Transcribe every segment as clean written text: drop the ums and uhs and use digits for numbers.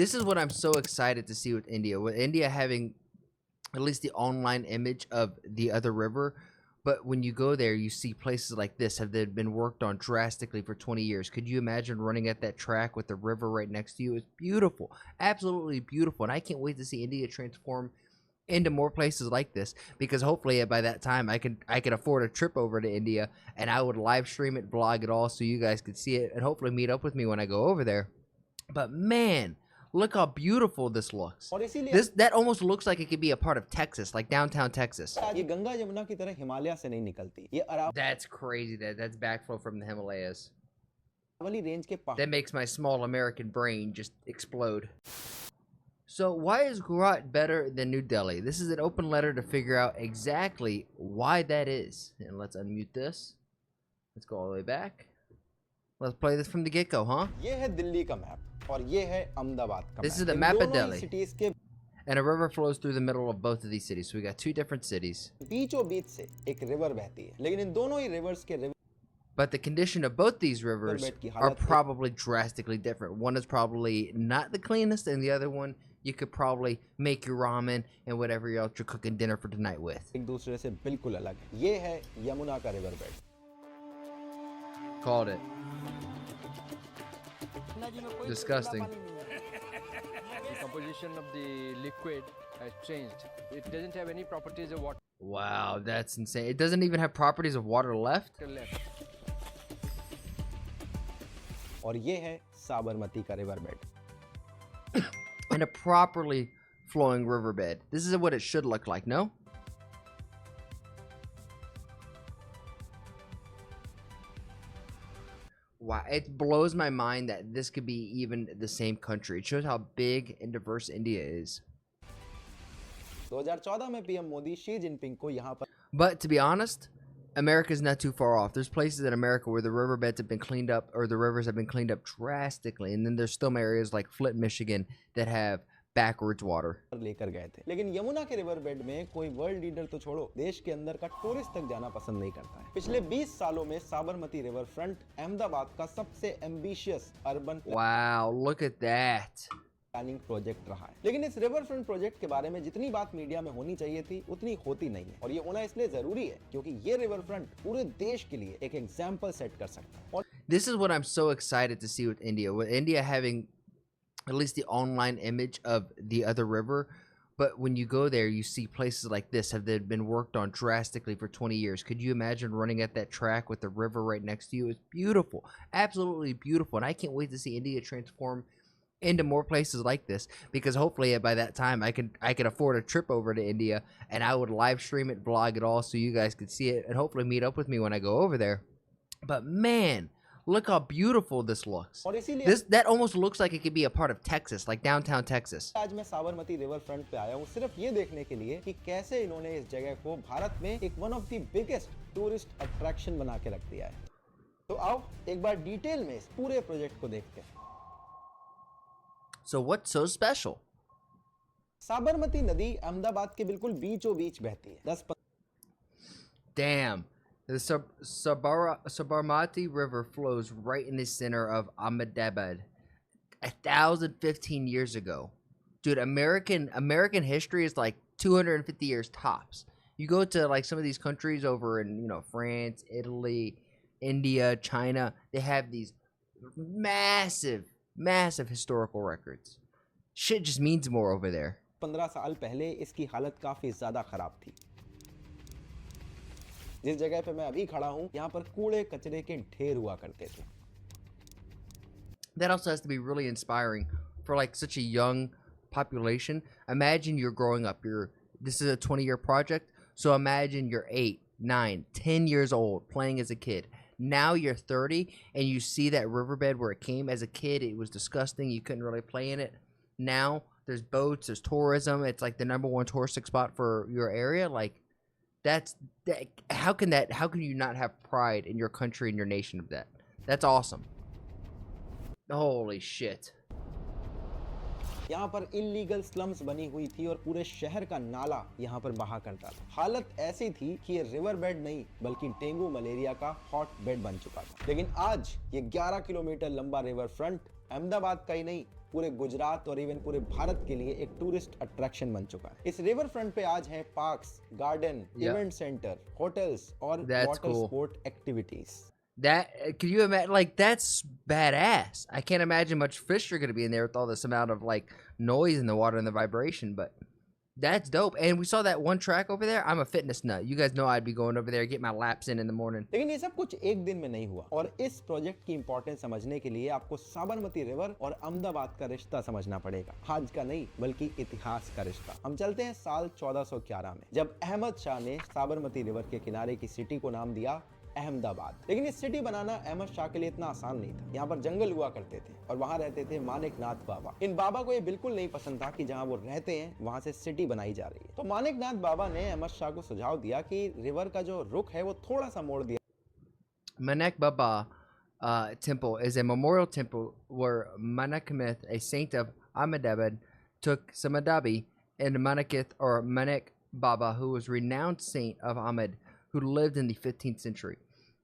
This is what I'm so excited to see with India. With India having at least the online image of the other river, but when you go there, you see places like this have been worked on drastically for 20 years. Could you imagine running at that track with the river right next to you? It's beautiful, absolutely beautiful, and I can't wait to see India transform into more places like this, because hopefully by that time I can afford a trip over to India, and I would live stream it, vlog it all, so you guys could see it and hopefully meet up with me when I go over there. But man, look how beautiful this looks. और इसीलिए That almost looks like it could be a part of Texas, like downtown Texas. ये गंगा यमुना की तरह हिमालय से नहीं निकलती, ये That's crazy. That's backflow from the Himalayas. Aravalli range के That makes my small American brain just explode. So why is Gujarat better than New Delhi? This is an open letter to figure out exactly why that is. And let's unmute this. Let's go all the way back. Let's play this from the get-go, huh? ये है दिल्ली का map और ये है अहमदाबाद का This map. is the in map of दोनों ही Delhi. cities के And a river flows through the middle of both of these cities. So we got two different cities. बीचों बीच से एक रिवर बहती है, लेकिन इन दोनों ही रिवर्स के river But the condition of both these rivers are probably drastically different. One is probably not the cleanest, and the other one you could probably make your ramen and whatever else you're cooking dinner for tonight with. एक दूसरे से बिल्कुल अलग है। ये है यमुना का river bed. Called it. Disgusting. The composition of the liquid has changed. It doesn't have any properties of water Wow, that's insane. It doesn't even have properties of water left? left. और ये है साबरमती का river bed. And a properly flowing riverbed. This is what it should look like, no? Wow, it blows my mind that this could be even the same country. It shows how big and diverse India is. 2014 में PM Modi Xi Jinping को यहाँ पर But to be honest, America's not too far off. There's places in America where the riverbeds have been cleaned up, or the rivers have been cleaned up drastically. And then there's still areas like Flint, Michigan that have backwards water. लेकर गए थे, लेकिन यमुना के river bed में कोई world leader तो छोड़ो, देश के अंदर का टूरिस्ट तक जाना पसंद नहीं करता है। पिछले 20 सालों में साबरमती रिवर फ्रंट अहमदाबाद का सबसे ambitious urban Wow, look at that. Planning project रहा है। लेकिन इस रिवर फ्रंट प्रोजेक्ट के बारे में जितनी बात मीडिया में होनी चाहिए थी उतनी होती नहीं है, और ये होना इसलिए जरूरी है क्योंकि ये रिवर फ्रंट पूरे देश के लिए एक एग्जाम्पल सेट कर सकता है। और This is what I'm so excited to see with India. With India having at least the online image of the other river, but when you go there, you see places like this have been worked on drastically for 20 years. Could you imagine running at that track with the river right next to you? It's beautiful, absolutely beautiful, and I can't wait to see India transform into more places like this, because hopefully by that time I can afford a trip over to India, and I would live stream it, vlog it all, so you guys could see it and hopefully meet up with me when I go over there. But man, look how beautiful this looks. और इसीलिए That almost looks like it could be a part of Texas, like downtown Texas. आज मैं Sabarmati river front पे आया हूँ सिर्फ ये देखने के लिए कि कैसे इन्होंने इस जगह को भारत में एक one of the biggest tourist attraction बना के रख दिया है। तो आओ एक बार डिटेल में इस पूरे प्रोजेक्ट को देखते हैं। So what's so special? Sabarmati नदी अहमदाबाद के बिल्कुल बीचों बीच बहती है। 10 Damn. The Sabarmati River flows right in the center of Ahmedabad 1,015 years ago. Dude, American history is like 250 years tops. You go to like some of these countries over in, France, Italy, India, China, they have these massive historical records. Shit just means more over there. 15 साल पहले इसकी हालत काफी ज्यादा खराब थी। जिस जगह पे मैं अभी खड़ा हूँ यहाँ पर कूड़े कचरे के ढेर हुआ करते थे। That also has to be really inspiring for like such a young population. Imagine you're growing up. This is a 20-year project, so imagine you're 8, 9, 10 years old playing as a kid. Now you're 30 and you see that riverbed where it came as a kid. It was disgusting. You couldn't really play in it. Now there's boats, there's tourism. It's like the #1 touristic spot for your area. Like how can you not have pride in your country and your nation of that? That's awesome. Holy shit. यहाँ पर illegal slums बनी हुई थी और पूरे शहर का नाला यहाँ पर बहा करता था। हालत ऐसी थी कि ये रिवर बेड नहीं बल्कि डेंगू मलेरिया का हॉट बेड बन चुका था। लेकिन आज ये 11 किलोमीटर लंबा रिवर फ्रंट अहमदाबाद का ही नहीं पूरे गुजरात और इवन पूरे भारत के लिए एक टूरिस्ट अट्रैक्शन बन चुका है। इस रिवर फ्रंट पे आज हैं parks, garden, event centre, hotels और water sport activities. That can you imagine? Like that's badass. I can't imagine much fish are going to be in there with all this amount of like noise in the water and the vibration, but that's dope. And we saw that one track over there. I'm a fitness nut. You guys know I'd be going over there, get my laps in the morning. लेकिन ये सब कुछ एक दिन में नहीं हुआ और इस प्रोजेक्ट की इंपॉर्टेंस समझने के लिए आपको साबरमती रिवर और अहमदाबाद का रिश्ता समझना पड़ेगा। आज का नहीं बल्कि इतिहास का रिश्ता। हम चलते हैं साल 1411 में, जब अहमद शाह ने साबरमती रिवर के किनारे की सिटी को नाम दिया अहमदाबाद। लेकिन ये सिटी बनाना अहमद शाह के लिए इतना आसान नहीं था। यहाँ पर जंगल हुआ करते थे और वहाँ रहते थे मानिक नाथ बाबा। इन बाबा को ये बिल्कुल नहीं पसंद था कि जहाँ वो रहते हैं वहाँ से सिटी बनाई जा रही है। तो मानिक नाथ बाबा ने अहमद शाह को सुझाव दिया कि रिवर का जो रुख है वो थोड़ा सा मोड़ दिया। Manek Baba temple is a memorial temple where Manakmith, a saint of Ahmedabad, took Samadabi and Manakith or Manek Baba, who was renowned saint of Ahmed, who lived in the 15th century.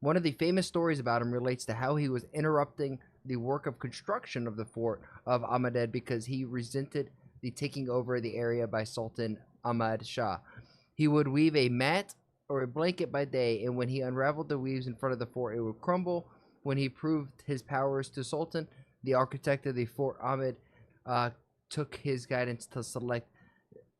One of the famous stories about him relates to how he was interrupting the work of construction of the fort of Ahmedabad because he resented the taking over the area by Sultan Ahmad Shah. He would weave a mat or a blanket by day, and when he unraveled the weaves in front of the fort, it would crumble. When he proved his powers to Sultan, the architect of the fort, Ahmed, took his guidance to select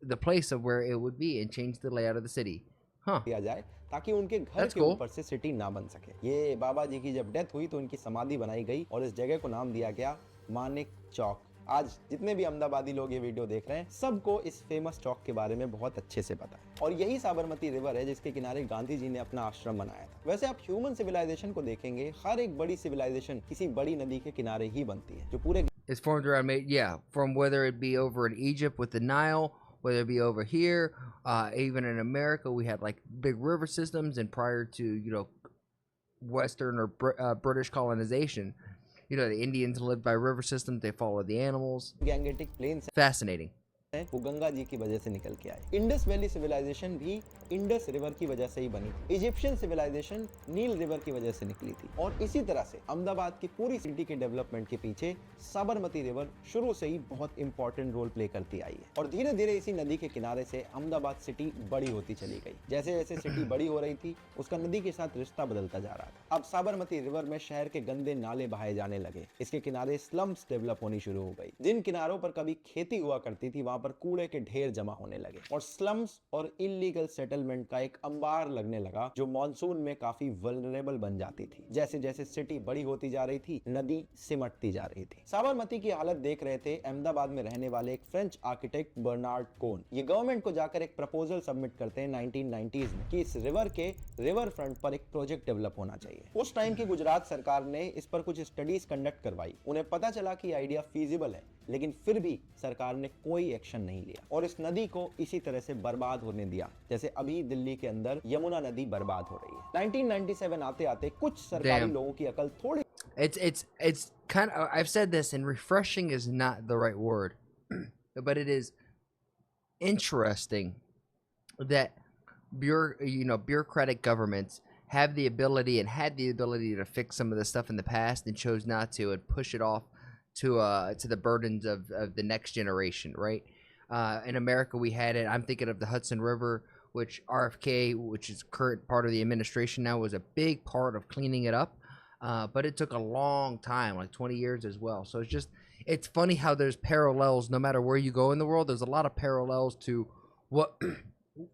the place of where it would be and change the layout of the city. दिया जाए ताकि उनके घर के ऊपर से city ना बन सके। ये बाबा जी की जब डेथ हुई तो उनकी समाधि बनाई गई और इस जगह को नाम दिया गया मानिक चौक। आज जितने भी अहमदाबादी लोग ये वीडियो देख रहे हैं सबको इस फेमस चौक के बारे में बहुत अच्छे से पता है और यही साबरमती रिवर है जिसके किनारे गांधी जी ने अपना आश्रम बनाया था। वैसे आप ह्यूमन सिविलाइजेशन को देखेंगे, हर एक बड़ी सिविलाइजेशन किसी बड़ी नदी के किनारे ही बनती है जो पूरे It's formed around, from whether it be over in Egypt with the Nile, whether it be over here, even in America, we had like big river systems, and prior to, Western or British colonization, the Indians lived by river systems, they followed the animals. Gangetic plain Fascinating. वो गंगा जी की वजह से निकल के आए। Indus valley civilisation भी Indus river की वजह से ही बनी। इजिप्शियन सिविलाइजेशन नील रिवर की वजह से निकली थी और इसी तरह से अहमदाबाद की पूरी सिटी के डेवलपमेंट के पीछे साबरमती रिवर शुरू से ही बहुत इंपॉर्टेंट रोल प्ले करती आई है और धीरे धीरे इसी नदी के किनारे से अहमदाबाद सिटी बड़ी होती चली गई। जैसे जैसे सिटी बड़ी हो रही थी उसका नदी के साथ रिश्ता बदलता जा रहा था। अब साबरमती रिवर में शहर के गंदे नाले बहाए जाने लगे। इसके किनारे स्लम्स डेवलप होनी शुरू हो गई। जिन किनारों पर कभी खेती हुआ करती थी वहां पर कूड़े के ढेर जमा होने लगे और स्लम्स और इलीगल सेटलमेंट का एक अंबार लगने लगा जो मॉनसून में काफी वल्नरेबल बन जाती थी। जैसे जैसे सिटी बड़ी होती जा रही थी नदी सिमटती जा रही थी। साबरमती की हालत देख रहे थे अहमदाबाद में रहने वाले एक फ्रेंच आर्किटेक्ट बर्नार्ड कोन। ये गवर्नमेंट को जाकर एक प्रपोजल सबमिट करते हैं 1990s में कि इस रिवर के रिवर फ्रंट पर एक प्रोजेक्ट डेवलप होना चाहिए। उस टाइम की गुजरात सरकार ने इस पर कुछ स्टडीज कंडक्ट करवाई। उन्हें पता चला कि आइडिया फीजिबल है, लेकिन फिर भी सरकार ने कोई एक्शन नहीं लिया और इस नदी को इसी तरह से बर्बाद होने दिया जैसे अभी दिल्ली के अंदर यमुना नदी बर्बाद हो रही है। 1997 आते आते कुछ सरकारी लोगों की अकल थोड़ी It's kind of, I've said this, and refreshing is not the right word, but it is interesting that bureaucratic governments have the ability and had the ability to fix some of this stuff in the past and chose not to and push it off to the burdens of the next generation, right? In America, we had it. I'm thinking of the Hudson River, which RFK, which is current part of the administration now, was a big part of cleaning it up. But it took a long time, like 20 years as well. So it's funny how there's parallels no matter where you go in the world. There's a lot of parallels to what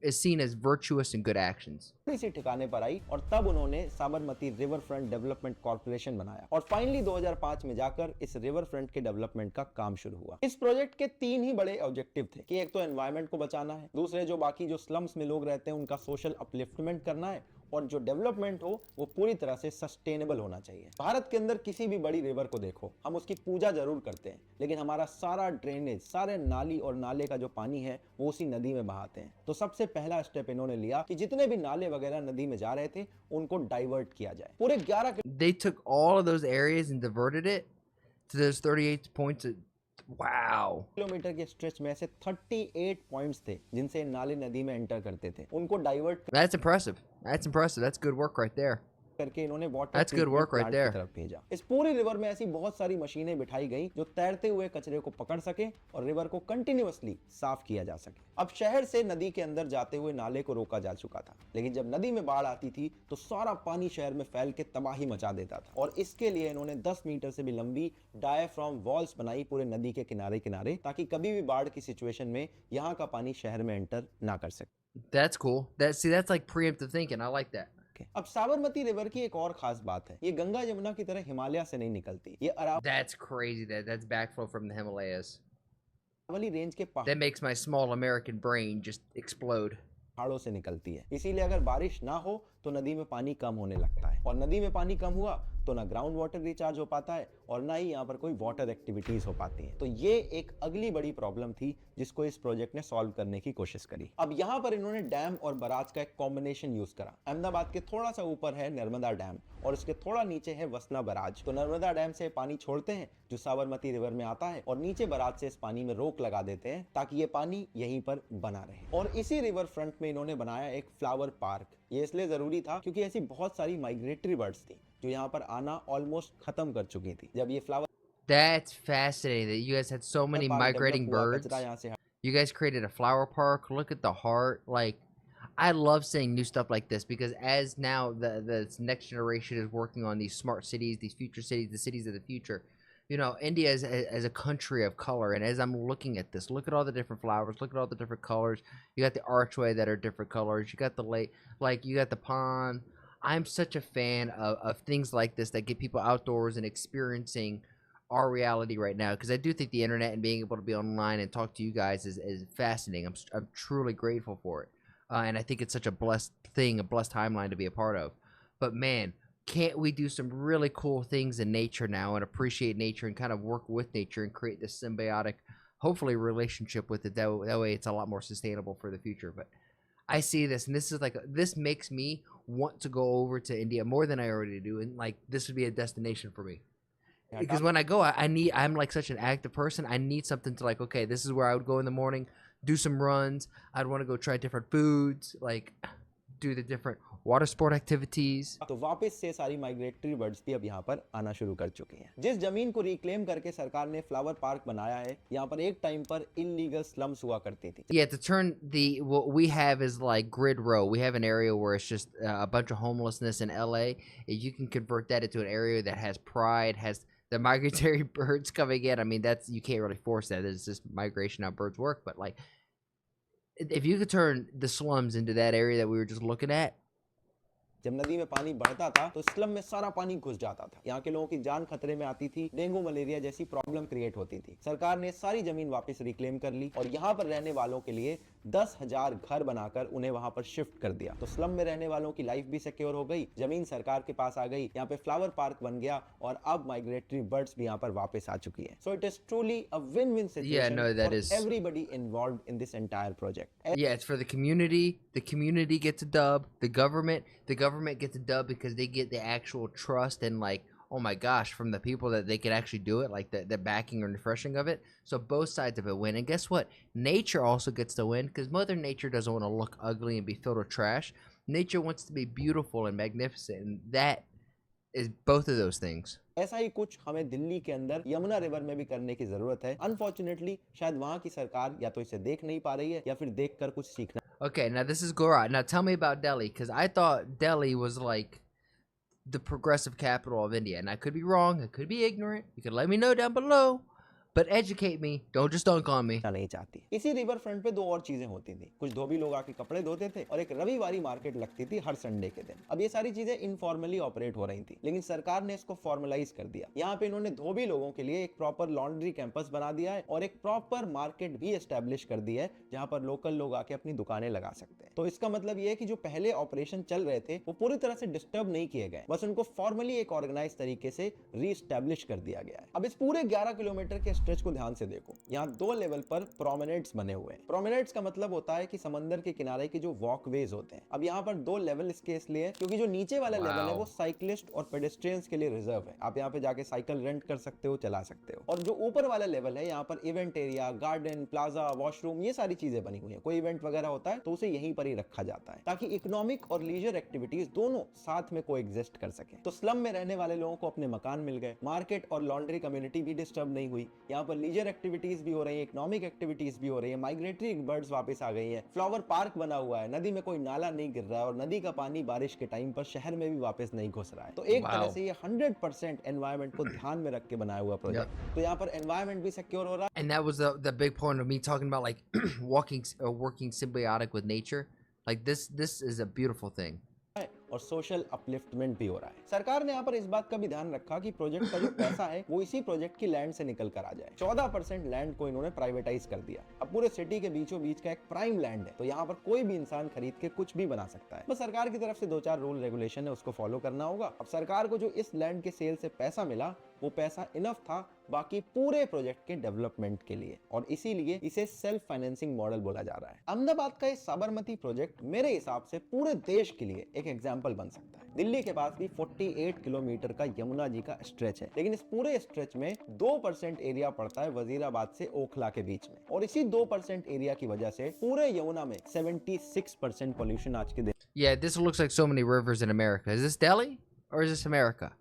is seen as virtuous and good actions. इसी ठिकाने पर आई और तब उन्होंने Sabarmati river front development corporation बनाया और finally 2005 में जाकर इस रिवर फ्रंट के डेवलपमेंट का काम शुरू हुआ। इस प्रोजेक्ट के 3 ही बड़े ऑब्जेक्टिव थे कि एक तो एनवायरनमेंट को बचाना है, दूसरे जो बाकी जो स्लम्स में लोग रहते हैं उनका सोशल अपलिफ्टमेंट करना है और जो डेवलपमेंट हो वो पूरी तरह से सस्टेनेबल होना चाहिए। भारत के अंदर किसी भी बड़ी रिवर को देखो, हम उसकी पूजा जरूर करते हैं लेकिन हमारा सारा ड्रेनेज, सारे नाली और नाले का जो पानी है वो उसी नदी में बहाते हैं। तो सबसे पहला स्टेप इन्होंने लिया कि जितने भी नाले वगैरह नदी में जा रहे थे उनको डाइवर्ट किया जाए। पूरे 11 They took all of those areas and diverted it to those 38 points. Wow. Kilometre के स्ट्रेच में ऐसे 38 पॉइंट्स थे जिनसे नाले नदी में एंटर करते थे, उनको divert That's impressive. That's good work right there. करके इन्होंने water That's good work right plant की there. तरफ भेजा। इस पूरे रिवर में ऐसी बहुत सारी मशीनें बिठाई गई जो तैरते हुए कचरे को पकड़ सके और रिवर को कंटिन्यूअसली साफ किया जा सके। अब शहर से नदी के अंदर जाते हुए नाले को रोका जा चुका था, लेकिन जब नदी में बाढ़ आती थी तो सारा पानी शहर में फैल के तबाही मचा देता था और इसके लिए इन्होंने 10 मीटर से भी लंबी डायाफ्राम वॉल्स बनाई पूरे नदी के किनारे किनारे, ताकि कभी भी बाढ़ की सिचुएशन में यहाँ का पानी शहर में एंटर ना कर सके। That's cool. That's like preemptive thinking. I like that. अब साबरमती रिवर की एक और खास बात है, ये गंगा यमुना की तरह हिमालय से नहीं निकलती, ये That's crazy. That's backflow from the Himalayas. Aravalli range के That makes my small American brain just explode. पहाड़ों से निकलती है। इसीलिए अगर बारिश ना हो तो नदी में पानी कम होने लगता है और नदी में पानी कम हुआ तो ना ग्राउंड वाटर रिचार्ज हो पाता है और ना ही यहाँ पर कोई वाटर एक्टिविटीज हो पाती है। तो ये एक अगली बड़ी प्रॉब्लम थी जिसको इस प्रोजेक्ट ने सॉल्व करने की कोशिश करी। अब यहाँ पर इन्होंने डैम और बराज का एक कॉम्बिनेशन यूज करा। अहमदाबाद के थोड़ा सा ऊपर है नर्मदा डैम और उसके थोड़ा नीचे है वसना बराज। तो नर्मदा डैम से पानी छोड़ते हैं जो साबरमती रिवर में आता है और नीचे बराज से इस पानी में रोक लगा देते हैं ताकि ये पानी यहीं पर बना रहे। और इसी रिवर फ्रंट में इन्होंने बनाया एक फ्लावर पार्क। ये इसलिए जरूरी था क्योंकि ऐसी बहुत सारी माइग्रेटरी बर्ड्स थी जो यहाँ पर आना ऑलमोस्ट खत्म कर चुकी थी। जब ये flower That's fascinating that you guys had so many migrating birds. You guys created a flower park. Look at the heart. Like, I love seeing new stuff like this because as now the next generation is working on these smart cities, these future cities, the cities of the future. You know, India is as a country of color, and as I'm looking at this, look at all the different flowers, look at all the different colors. You got the archway that are different colors. You got the lake, like you got the pond. I'm such a fan of things like this that get people outdoors and experiencing our reality right now, because I do think the internet and being able to be online and talk to you guys is fascinating. I'm truly grateful for it, and I think it's such a blessed thing, a blessed timeline to be a part of. But man, can't we do some really cool things in nature now and appreciate nature and kind of work with nature and create this symbiotic, hopefully, relationship with it? That way it's a lot more sustainable for the future. But I see this, and this is like, this makes me want to go over to India more than I already do, and like this would be a destination for me. Because when I go, I'm like such an active person. I need something to like, okay, this is where I would go in the morning, do some runs. I'd want to go try different foods, like do the different water sport activities. तो वापस से सारी migratory birds भी अब यहाँ पर आना शुरू कर चुकी हैं। जिस जमीन को रिक्लेम करके सरकार ने फ्लावर पार्क बनाया है, यहाँ पर एक टाइम पर इलीगल स्लम्स हुआ करती थी। Yeah, to turn what we have is like Grid Row. We have an area where it's just a bunch of homelessness in LA. If you can convert that into an area that has pride, has the migratory birds coming in. I mean, you can't really force that. It's just migration, how birds work. But like, if you could turn the slums into that area that we were just looking at. जब नदी में पानी बढ़ता था तो slum में सारा पानी घुस जाता था। यहाँ के लोगों की जान खतरे में आती थी, डेंगू मलेरिया जैसी प्रॉब्लम क्रिएट होती थी। सरकार ने सारी जमीन वापस रिक्लेम कर ली और यहाँ पर रहने वालों के लिए 10,000 घर बनाकर उन्हें वहां पर शिफ्ट कर दिया। तो स्लम में रहने वालों की लाइफ भी सिक्योर हो गई, जमीन सरकार के पास आ गई, यहाँ पे फ्लावर पार्क बन गया और अब माइग्रेटरी बर्ड्स भी यहाँ पर वापस आ चुकी हैं। So it is truly a win-win situation for everybody involved in this entire project. Yeah, it's for the community. The community gets a dub. The government gets a dub because they get the actual trust and like, oh my gosh, from the people that they can actually do it, like the backing and refreshing of it. So both sides of it win. And guess what? Nature also gets to win because Mother Nature doesn't want to look ugly and be filled with trash. Nature wants to be beautiful and magnificent, and that is both of those things. ऐसा ही कुछ हमें दिल्ली के अंदर Yamuna river में भी करने की जरूरत है। अनफॉर्चुनेटली शायद वहाँ की सरकार या तो इसे देख नहीं पा रही है या फिर देख कर कुछ सीखना। Okay, now this is Gorat. Now tell me about Delhi, because I thought Delhi was like the progressive capital of India, and I could be wrong. I could be ignorant. You can let me know down below. But educate me. Don't just dunk on me. नहीं चाहती। इसी river front पे दो और चीजें होती थी। कुछ धोबी लोग आके कपड़े धोते थे और एक रविवारी मार्केट लगती थी हर संडे के दिन। अब ये सारी चीजें इनफॉर्मली ऑपरेट हो रही थी, लेकिन सरकार ने इसको फॉर्मलाइज कर दिया। यहाँ पे इन्होंने धोबी लोगों के लिए एक प्रॉपर लॉन्ड्री कैंपस बना दिया है और एक प्रॉपर मार्केट भी एस्टेब्लिश कर दी है जहाँ पर लोकल लोग आके अपनी दुकानें लगा सकते हैं। तो इसका मतलब ये है कि जो पहले ऑपरेशन चल रहे थे वो पूरी तरह से डिस्टर्ब नहीं किए गए, बस उनको फॉर्मली एक ऑर्गेनाइज तरीके से री एस्टेब्लिश कर दिया गया है। अब इस पूरे 11 किलोमीटर के स्ट्रेच को ध्यान से देखो, यहाँ 2 लेवल पर प्रोमेनेड्स बने हुए हैं। प्रोमेनेड्स का मतलब होता है कि समंदर के किनारे के जो वॉकवेज होते हैं। अब यहाँ पर 2 लेवल इसके इसलिए क्योंकि जो नीचे वाला लेवल है वो साइक्लिस्ट और पेडेस्ट्रियंस के लिए रिजर्व है। आप यहाँ पे जाके साइकिल रेंट कर सकते हो, चला सकते हो। और जो ऊपर वाला लेवल है, यहाँ पर event area, garden, plaza, washroom, ये सारी चीजें बनी हुई है। कोई इवेंट वगैरह होता है तो उसे यहीं पर ही रखा जाता है ताकि इकोनॉमिक और लीजर एक्टिविटीज दोनों साथ में कोएग्जिस्ट कर सके। तो स्लम में रहने वाले लोगों को अपने मकान मिल गए, मार्केट और लॉन्ड्री कम्युनिटी भी डिस्टर्ब नहीं हुई। यहाँ पर लीजर एक्टिविटीज भी हो रही है, इकोनॉमिक एक्टिविटीज भी हो रही है, माइग्रेटरी बर्ड्स वापस आ गई है, फ्लावर पार्क बना हुआ है, नदी में कोई नाला नहीं गिर रहा है और नदी का पानी बारिश के टाइम पर शहर में भी वापस नहीं घुस रहा है। तो एक तरह से ये 100% एनवायरमेंट को ध्यान में रख के बनाया हुआ प्रोजेक्ट। तो यहाँ पर एनवायरमेंट भी सिक्योर हो रहा है। And that was the big point of me talking about like working symbiotic with nature. Like this is a beautiful thing. और सोशल अपलिफ्टमेंट भी हो रहा है। सरकार ने यहाँ पर इस बात का भी ध्यान रखा कि प्रोजेक्ट का जो पैसा है वो इसी प्रोजेक्ट की लैंड से निकल कर आ जाए। 14% लैंड को इन्होंने प्राइवेटाइज कर दिया। अब पूरे सिटी के बीचों बीच का एक प्राइम लैंड है, तो यहाँ पर कोई भी इंसान खरीद के कुछ भी बना सकता है। बस सरकार की तरफ से 2-4 रूल रेगुलेशन है, उसको फॉलो करना होगा। अब सरकार को जो इस लैंड के सेल से पैसा मिला वो पैसा इनफ था बाकी पूरे प्रोजेक्ट के डेवलपमेंट के लिए, और इसीलिए इसे सेल्फ फाइनेंसिंग मॉडल बोला जा रहा है। अहमदाबाद का ये साबरमती प्रोजेक्ट मेरे हिसाब से पूरे देश के लिए एक एग्जाम्पल बन सकता है। दिल्ली के पास भी 48 किलोमीटर का यमुना जी का स्ट्रेच है, लेकिन इस पूरे स्ट्रेच में 2% एरिया पड़ता है वजीराबाद से ओखला के बीच में, और इसी 2% एरिया की वजह से पूरे यमुना में 76% पोल्यूशन आज के दिन। Yeah, this looks like so many rivers in America. Is this Delhi or is this America?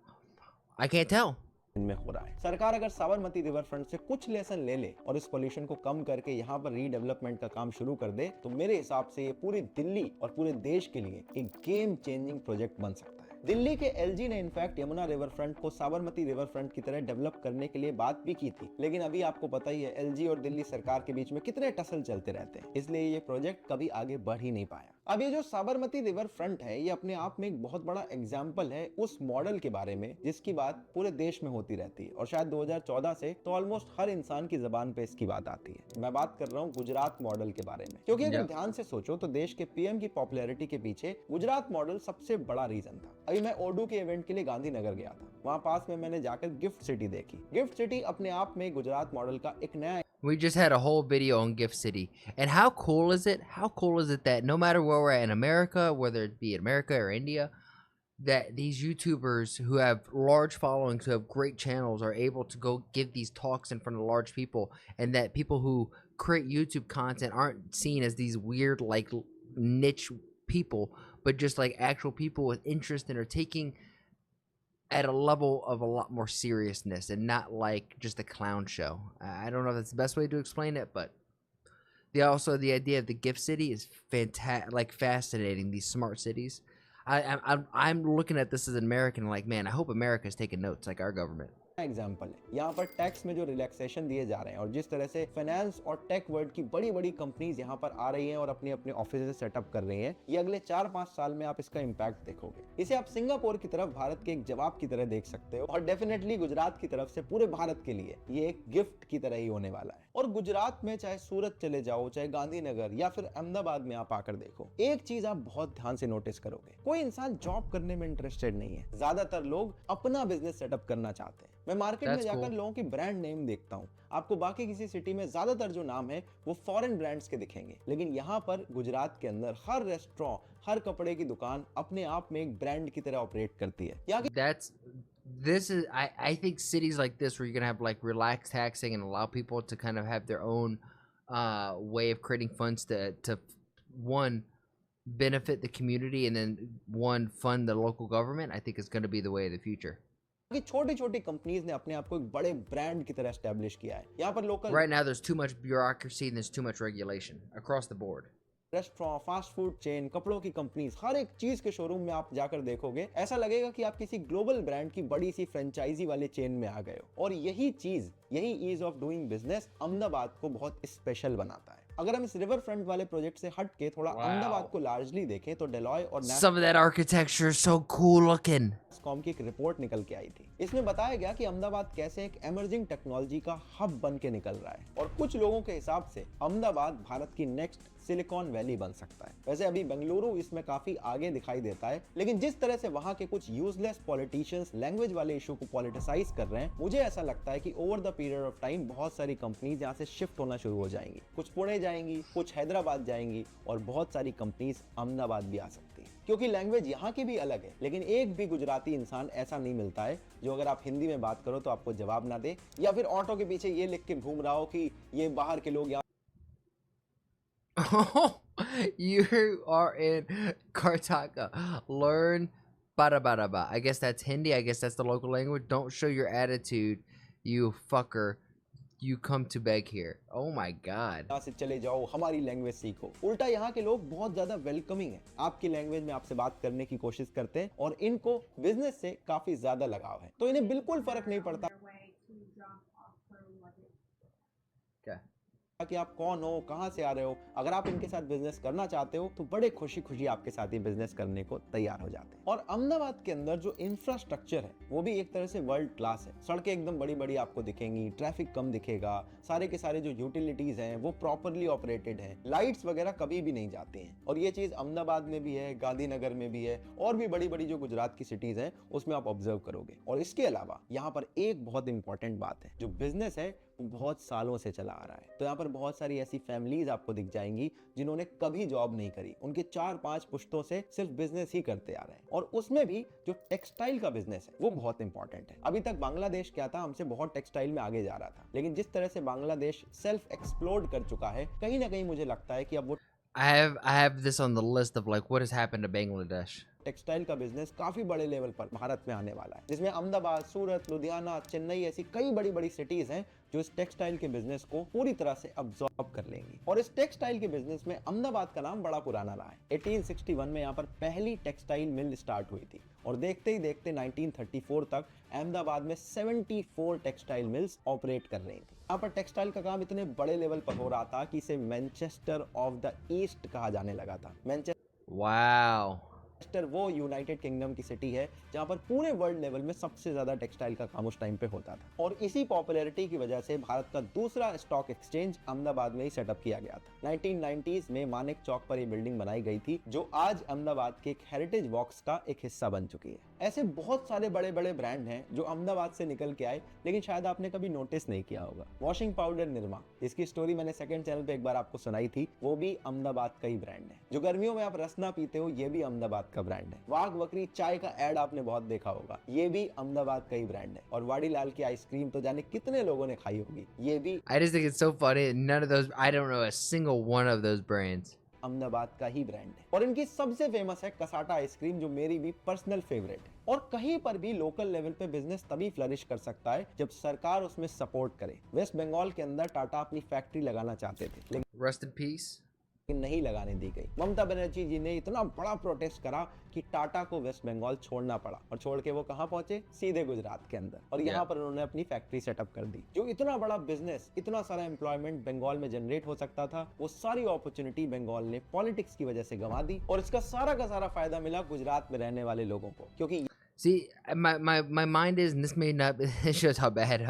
I can't tell. इनमें हो रहा है। सरकार अगर साबरमती रिवर फ्रंट से कुछ लेसन ले ले और इस पोल्यूशन को कम करके यहाँ पर रीडेवलपमेंट का काम शुरू कर दे, तो मेरे हिसाब से ये पूरी दिल्ली और पूरे देश के लिए एक गेम चेंजिंग प्रोजेक्ट बन सकता है। दिल्ली के एलजी ने इनफैक्ट यमुना रिवर फ्रंट को साबरमती रिवर फ्रंट की तरह डेवलप करने के लिए बात भी की थी, लेकिन अभी आपको पता ही है एलजी और दिल्ली सरकार के बीच में कितने टसल चलते रहते हैं, इसलिए ये प्रोजेक्ट कभी आगे बढ़ ही नहीं पाया। अब ये जो साबरमती रिवर फ्रंट है, ये अपने आप में एक बहुत बड़ा एग्जाम्पल है उस मॉडल के बारे में जिसकी बात पूरे देश में होती रहती है, और शायद 2014 से तो ऑलमोस्ट हर इंसान की जबान पे इसकी बात आती है। मैं बात कर रहा हूँ गुजरात मॉडल के बारे में, क्योंकि अगर ध्यान से सोचो तो देश के पीएम की पॉपुलैरिटी के पीछे गुजरात मॉडल सबसे बड़ा रीजन था। अभी मैं ओडू के इवेंट के लिए गांधीनगर गया था, वहाँ पास में मैंने जाकर गिफ्ट सिटी देखी। गिफ्ट सिटी अपने आप में गुजरात मॉडल का एक नया We just had a whole video on Gift City. And how cool is it? How cool is it that no matter where we're at in America, whether it be in America or India, that these YouTubers who have large followings, who have great channels, are able to go give these talks in front of large people, and that people who create YouTube content aren't seen as these weird, like, niche people, but just like actual people with interest and are taking at a level of a lot more seriousness and not like just a clown show. I don't know if that's the best way to explain it, but the idea of the gift city is fantastic, like fascinating. These smart cities. I'm looking at this as an American, like, man, I hope America is taking notes like our government. Example है। यहाँ पर tax में जो relaxation दिए जा रहे हैं और जिस तरह से फाइनेंस और टेक वर्ल्ड की बड़ी बड़ी कंपनीज यहाँ पर आ रही हैं और अपने अपने ऑफिस सेटअप कर रही हैं, ये अगले 4-5 साल में आप इसका इम्पैक्ट देखोगे। इसे आप सिंगापुर की तरफ भारत के एक जवाब की तरह देख सकते हो, और डेफिनेटली गुजरात की तरफ से पूरे भारत के लिए ये एक गिफ्ट की तरह ही होने वाला है। और गुजरात में चाहे सूरत चले जाओ, चाहे गांधीनगर या फिर अहमदाबाद में आप आकर देखो, एक चीज आप बहुत ध्यान से नोटिस करोगे, कोई इंसान जॉब करने में इंटरेस्टेड नहीं है। ज्यादातर लोग अपना बिजनेस सेटअप करना चाहते हैं। मैं मार्केट में जाकर लोगों की ब्रांड नेम देखता हूँ, आपको बाकी किसी सिटी में ज्यादातर जो नाम है वो फॉरेन ब्रांड्स के दिखेंगे, लेकिन यहाँ पर गुजरात के अंदर हर रेस्टोरेंट, हर कपड़े की दुकान अपने आप में एक ब्रांड की तरह ऑपरेट करती है। This is I think cities like this where you're gonna have like relaxed taxing and allow people to kind of have their own way of creating funds to one benefit the community and then one fund the local government, I think is going to be the way of the future. कि छोटी-छोटी companies ने अपने आप को एक बड़े brand की तरह एस्टैब्लिश किया है। यहाँ पर local Right now there's too much bureaucracy and there's too much regulation across the board. Restaurant, fast food chain, कपड़ों की कंपनीज, हर एक चीज के शोरूम में आप जाकर देखोगे, ऐसा लगेगा कि आप किसी ग्लोबल ब्रांड की बड़ी सी फ्रेंचाइजी वाले चेन में आ गए हो। और यही चीज, यही ease of doing business Ahmedabad को बहुत स्पेशल बनाता है। अगर हम इस रिवर फ्रंट वाले प्रोजेक्ट से हट के थोड़ा अहमदाबाद को लार्जली देखें तो डेलॉय और Some of that architecture is so cool looking. Com की एक रिपोर्ट निकल के आई थी। इसमें बताया गया कि अहमदाबाद कैसे एक इमर्जिंग टेक्नोलॉजी का हब बन के निकल रहा है और कुछ लोगों के हिसाब से अहमदाबाद भारत की नेक्स्ट सिलिकॉन वैली बन सकता है। वैसे अभी बेंगलुरु इसमें काफी आगे दिखाई देता है, लेकिन जिस तरह से वहां के कुछ यूजलेस पॉलिटिशियंस लैंग्वेज वाले इशू को पॉलिटिसाइज कर रहे हैं, मुझे ऐसा लगता है कि over the period of time बहुत सारी कंपनीज यहाँ से शिफ्ट होना शुरू हो जाएंगी। कुछ पुणे जाएंगी, कुछ हैदराबाद जाएंगी और बहुत सारी कंपनीज अहमदाबाद भी आ सकती है, क्योंकि लैंग्वेज यहाँ की भी अलग है। लेकिन एक भी गुजराती इंसान ऐसा नहीं मिलता है जो अगर आप हिंदी में बात करो तो आपको जवाब ना दे, या फिर ऑटो के पीछे ये लिख के घूम रहा हो कि ये बाहर के लोग यहाँ You are in Kartaka. Learn Barabaraba. I guess that's Hindi. I guess that's the local language. Don't show your attitude, you fucker. You come to beg here. Oh my god. यहाँ से चले जाओ, हमारी लैंग्वेज सीखो। उल्टा यहाँ के लोग बहुत ज्यादा वेलकमिंग है, आपकी लैंग्वेज में आपसे बात करने की कोशिश करते हैं और इनको बिजनेस से काफी ज्यादा लगाव है, तो इन्हें बिल्कुल फर्क नहीं पड़ता कि आप कौन हो, कहां से आ रहे हो। अगर आप इनके साथ बिजनेस करना चाहते हो तो बड़े खुशी खुशी आपके साथ ही बिजनेस करने को तैयार हो जाते हैं। और अहमदाबाद के अंदर जो इंफ्रास्ट्रक्चर है वो भी एक तरह से वर्ल्ड क्लास है। सड़कें एकदम बड़ी बड़ी आपको दिखेंगी, ट्रैफिक कम दिखेगा, सारे के सारे जो यूटिलिटीज हैं वो प्रॉपरली ऑपरेटेड हैं, लाइट्स वगैरह कभी भी नहीं जाती हैं। और ये चीज अहमदाबाद में भी है, गांधीनगर में भी है, और भी बड़ी बड़ी जो गुजरात की सिटीज हैं उसमें आप ऑब्जर्व करोगे। और इसके अलावा यहाँ पर एक बहुत इंपॉर्टेंट बात है, जो बिजनेस है बहुत सालों से चला आ रहा है। तो यहाँ पर बहुत सारी ऐसी फैमिलीज आपको दिख जाएंगी जिन्होंने कभी जॉब नहीं करी, उनके 4-5 पुश्तों से सिर्फ बिजनेस ही करते आ रहे हैं। और उसमें भी जो टेक्सटाइल का बिजनेस है वो बहुत इंपॉर्टेंट है। अभी तक बांग्लादेश क्या था, हमसे बहुत टेक्सटाइल में आगे जा रहा था, लेकिन जिस तरह से बांग्लादेश सेल्फ एक्सप्लोड कर चुका है, कहीं ना कहीं मुझे लगता है कि अब वो I have this on the list of like what has happened to Bangladesh. Textile का बिजनेस काफी बड़े लेवल पर भारत में आने वाला है, जिसमें अहमदाबाद, सूरत, लुधियाना, चेन्नई ऐसी कई बड़ी बड़ी सिटीज हैं जो इस टेक्सटाइल के बिजनेस को पूरी तरह से अब्सॉर्ब कर लेंगी। और इस टेक्सटाइल के बिजनेस में अहमदाबाद का नाम बड़ा पुराना रहा है। 1861 में यहाँ पर पहली टेक्सटाइल मिल स्टार्ट हुई थी और देखते ही देखते 1934 तक अहमदाबाद में 74 टेक्सटाइल मिल्स ऑपरेट कर रही थी। यहाँ पर टेक्सटाइल का काम इतने बड़े लेवल पर हो रहा था कि इसे मैनचेस्टर ऑफ द ईस्ट कहा जाने लगा था। Wow. मैनचेस्टर वो यूनाइटेड किंगडम की सिटी है जहां पर पूरे वर्ल्ड लेवल में सबसे ज्यादा टेक्सटाइल का काम उस टाइम पे होता था। और इसी पॉपुलैरिटी की वजह से भारत का दूसरा स्टॉक एक्सचेंज अहमदाबाद में ही सेटअप किया गया था। 1990s में मानिक चौक पर ये बिल्डिंग बनाई गई थी, जो आज अहमदाबाद के एक हेरिटेज वॉक्स का एक हिस्सा बन चुकी है। ऐसे बहुत सारे बड़े बड़े ब्रांड हैं जो अहमदाबाद से निकल के आए, लेकिन शायद आपने कभी नोटिस नहीं किया होगा। वॉशिंग पाउडर निरमा, इसकी स्टोरी मैंने सेकंड चैनल पे एक बार आपको सुनाई थी, वो भी अहमदाबाद का ही ब्रांड है। जो गर्मियों में आप रसना पीते हो, ये भी अहमदाबाद का ब्रांड है। वाघ बकरी चाय का एड आपने बहुत देखा होगा, ये भी अहमदाबाद का ही ब्रांड है। और वाडीलाल की आइसक्रीम तो जाने कितने लोगों ने खाई होगी, ये भी I just think it's so funny. None of those, I don't know a single one of those brands. Ahmedabad का ही ब्रांड है। और इनकी सबसे फेमस है कसाटा आइसक्रीम, जो मेरी भी पर्सनल फेवरेट है। और कहीं पर भी लोकल लेवल पे बिजनेस तभी फ्लरिश कर सकता है जब सरकार उसमें सपोर्ट करे। वेस्ट बंगाल के अंदर टाटा अपनी फैक्ट्री लगाना चाहते थे, लेकिन Rest in peace. नहीं लगाने दी गई। ममता बनर्जी जी ने इतना बड़ा प्रोटेस्ट करा कि टाटा को वेस्ट बंगाल छोड़ना पड़ा, और छोड़ के वो कहां पहुंचे, सीधे गुजरात के अंदर। और यहाँ पर उन्होंने अपनी फैक्ट्री सेटअप कर दी। जो इतना बड़ा बिजनेस, इतना सारा एम्प्लॉयमेंट बंगाल में जनरेट हो सकता था, वो सारी अपॉर्चुनिटी बंगाल ने पॉलिटिक्स की वजह से गंवा दी। और इसका सारा का सारा फायदा मिला गुजरात में रहने वाले लोगों को, क्योंकि See, my mind is, and this may not, it shows how bad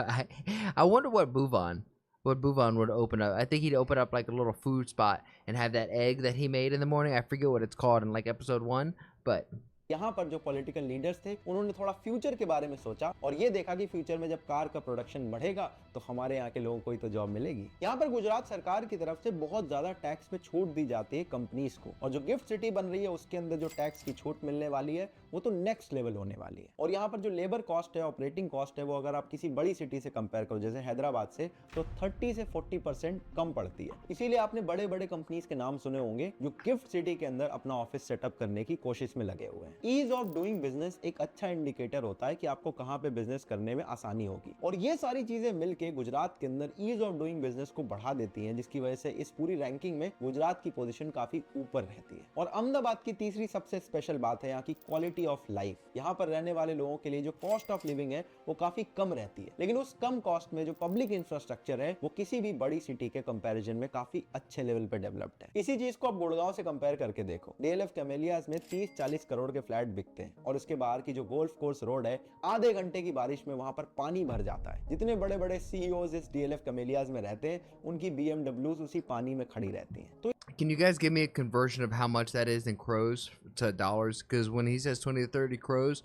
I wonder what Bhuvan would open up. I think he'd open up like a little food spot and have that egg that he made in the morning. I forget what it's called in like episode 1, but यहाँ पर जो political leaders थे उन्होंने थोड़ा future के बारे में सोचा और ये देखा कि फ्यूचर में जब कार का प्रोडक्शन बढ़ेगा तो हमारे यहाँ के लोगों को ही तो जॉब मिलेगी। यहाँ पर गुजरात सरकार की तरफ से बहुत ज्यादा टैक्स में छूट दी जाती है कंपनीज को, और जो गिफ्ट सिटी बन रही है उसके अंदर जो टैक्स की छूट मिलने वाली है वो तो नेक्स्ट लेवल होने वाली है। और यहाँ पर जो लेबर कॉस्ट है, ऑपरेटिंग कॉस्ट है, वो अगर आप किसी बड़ी सिटी से कंपेयर करो जैसे हैदराबाद से, तो 30 से 40% कम पड़ती है। इसीलिए आपने बड़े बड़े कंपनीज के नाम सुने होंगे जो गिफ्ट सिटी के अंदर अपना ऑफिस सेटअप करने की कोशिश में लगे हुए हैं। ईज ऑफ डूइंग बिजनेस एक अच्छा इंडिकेटर होता है कि आपको कहां पे बिजनेस करने में आसानी होगी, और ये सारी चीजें मिलके गुजरात के अंदर ईज ऑफ डूइंग बिजनेस को बढ़ा देती हैं, जिसकी वजह से इस पूरी रैंकिंग में गुजरात की पोजीशन काफी ऊपर रहती है। और अहमदाबाद की तीसरी सबसे स्पेशल बात है यहाँ की क्वालिटी क्वालिटी ऑफ लाइफ, यहाँ पर रहने वाले लोगों के लिए जो कॉस्ट ऑफ लिविंग है वो काफी कम रहती है, लेकिन उस कम कॉस्ट में जो पब्लिक इंफ्रास्ट्रक्चर है वो किसी भी बड़ी सिटी के कंपैरिजन में काफी अच्छे लेवल पे डेवलप्ड है। इसी चीज को आप गुड़गांव से कंपेयर करके देखो, डीएलएफ कैमेलियाज में 30-40 करोड़ के फ्लैट बिकते हैं और उसके बाहर की जो गोल्फ कोर्स रोड है, आधे घंटे की बारिश में वहां पर पानी भर जाता है। जितने बड़े बड़े सीईओज इस डीएलएफ कैमेलियाज में रहते हैं, उनकी बीएमडब्ल्यूज उसी पानी में खड़ी रहती हैं। तो Can you guys give me a conversion of how much that is in crows to dollars? Because when he says 20 to 30 crows,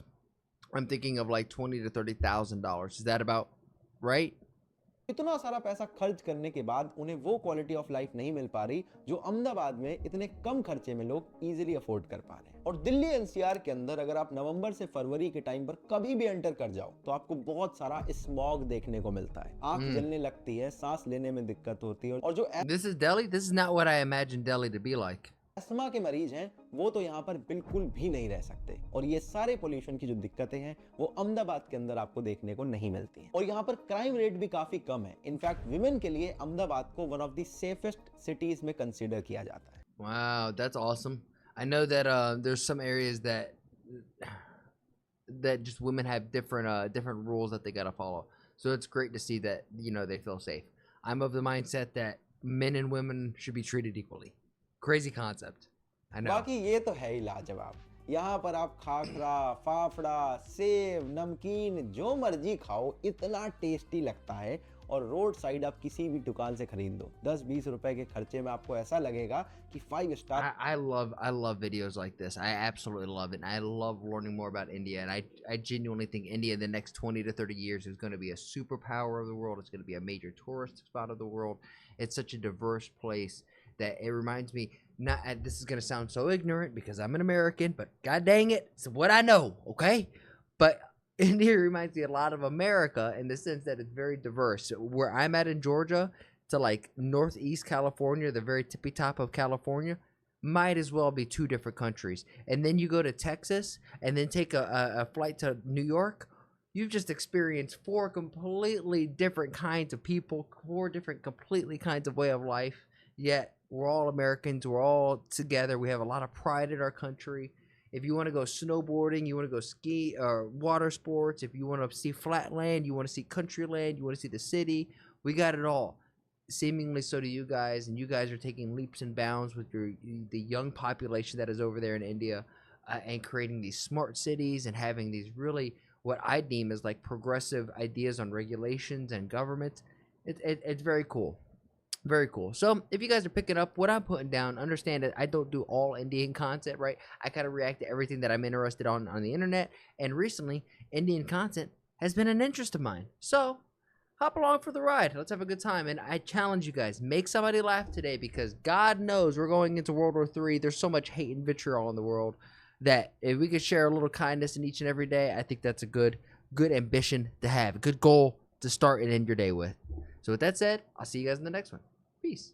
I'm thinking of like 20 to $30,000. Is that about right? इतना सारा पैसा खर्च करने के बाद उन्हें वो quality of life नहीं मिल पा रही जो अहमदाबाद में इतने कम खर्चे में लोग इजीली अफोर्ड कर पा रहे हैं। और दिल्ली एनसीआर के अंदर अगर आप नवंबर से फरवरी के टाइम पर कभी भी एंटर कर जाओ तो आपको बहुत सारा स्मॉग देखने को मिलता है, आंख जलने लगती है, सांस लेने में दिक्कत होती है। और जो This is Delhi? This is not what I imagined Delhi to be like. Asthma के मरीज हैं वो तो यहाँ पर बिल्कुल भी नहीं रह सकते। और ये सारे पोल्यूशन की जो दिक्कतें हैं वो अहमदाबाद के अंदर आपको देखने को नहीं मिलती हैं। और यहाँ पर क्राइम रेट भी काफी कम है। इनफैक्ट विमेन के लिए अहमदाबाद को one of the safest cities में कंसीडर किया जाता है। Wow, that's awesome. I know that there's some areas that just women have different rules that they gotta follow. So it's great to see that they feel safe. I'm of the mindset that men and women should be treated equally. Crazy concept. I know. बाकी ये तो है ही लाजवाब। यहाँ पर आप khakhra, fafda, save, नमकीन जो मर्जी खाओ, इतना टेस्टी लगता है। और रोड साइड आप किसी भी दुकान से खरीद लो, 10-20 रुपए के खर्चे में आपको ऐसा लगेगा कि 5 star. I love videos like this. I absolutely love it. And I love learning more about India. And I genuinely think India in the next 20 to 30 years is going to be a superpower of the world. It's going to be a major tourist spot of the world. It's such a diverse place that it reminds me, this is going to sound so ignorant because I'm an American, but god dang it, it's what I know, okay? But India reminds me a lot of America in the sense that it's very diverse. Where I'm at in Georgia to like northeast California, the very tippy top of California, might as well be 2 different countries. And then you go to Texas and then take a flight to New York. You've just experienced 4 completely different kinds of people, 4 different completely kinds of way of life. Yet we're all Americans. We're all together. We have a lot of pride in our country. If you want to go snowboarding, you want to go ski or water sports, if you want to see flat land, you want to see country land, you want to see the city, we got it all. Seemingly so do you guys, and you guys are taking leaps and bounds with the young population that is over there in India, and creating these smart cities and having these really what I deem as like progressive ideas on regulations and government. It's very cool. Very cool. So if you guys are picking up what I'm putting down, understand that I don't do all Indian content, right? I kind of react to everything that I'm interested on the internet. And recently, Indian content has been an interest of mine. So hop along for the ride. Let's have a good time. And I challenge you guys, make somebody laugh today, because God knows we're going into World War III. There's so much hate and vitriol in the world that if we could share a little kindness in each and every day, I think that's a good ambition to have, a good goal to start and end your day with. So with that said, I'll see you guys in the next one. Peace.